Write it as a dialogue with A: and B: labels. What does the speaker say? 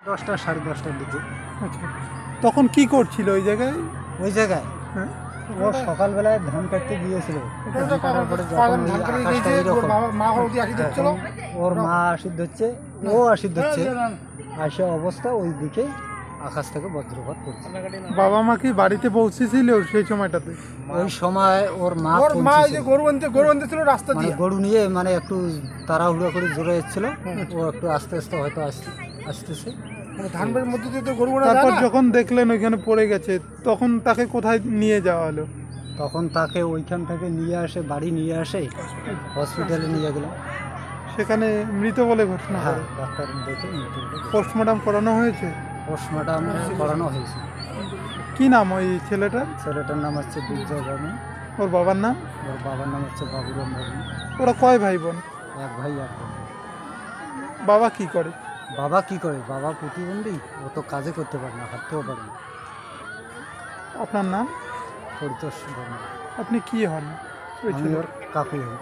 A: 10টা 10:30টার দিকে।
B: আচ্ছা, তখন কি করছিল ওই জায়গায়?
A: ওই জায়গায়
B: হ্যাঁ,
A: ও সকালবেলায় ধান কাটতে গিয়েছিল। ধান কাটার পরে যখন ওই আকাশটা এইরকম, তখন ওর মা আশীর্দ হচ্ছে, ও আশীর্দ হচ্ছে, আসা অবস্থা ওই দিকে আকাশ থেকে বজ্রপাত পড়ছে।
B: বাবা মা কি বাড়িতে পৌঁছেছিল সেই সময়টাতে?
A: ওই সময় ওর মা পৌঁছেছিল। মানে গরু নিয়ে মানে একটু তাড়াহুড়ো করে জোরে এসেছিল, ও একটু আস্তে আস্তে হয়তো আসতেছে।
C: ধানের মধ্যে দিয়ে তো গরু
B: তারপর যখন দেখলেন ওইখানে পড়ে গেছে, তখন তাকে কোথায় নিয়ে যাওয়া হলো?
A: তখন তাকে ওইখান থেকে নিয়ে আসে, বাড়ি নিয়ে আসে, হসপিটালে নিয়ে গেল।
B: সেখানে মৃত বলে ঘোষণা
A: হ্যাঁ,
B: করে
A: ডাক্তার দেখে মৃত্যু হলো।
B: পোস্টমর্টম করানো হয়েছে।
A: পোস্টমর্টম করানো হয়েছে।
B: কি নাম ওই ছেলেটার?
A: ছেলেটার নাম হচ্ছে বিজয় বর্মন,
B: ওর বাবার নাম?
A: ওর বাবার নাম হচ্ছে বাবুরাম বর্মন।
B: ওরা কয় ভাই বোন?
A: এক ভাই এক বোন।
B: বাবা কি করে?
A: বাবা কি করে? বাবা প্রতিবন্ধী, ও তো কাজে করতে পারে না, হাঁটতেও পারে না।
B: আপনার নাম?
A: পরিতোষ বর্মন।
B: আপনি কি হন ওই
A: আমি
B: ছেলে?
A: ওর কাকু হই।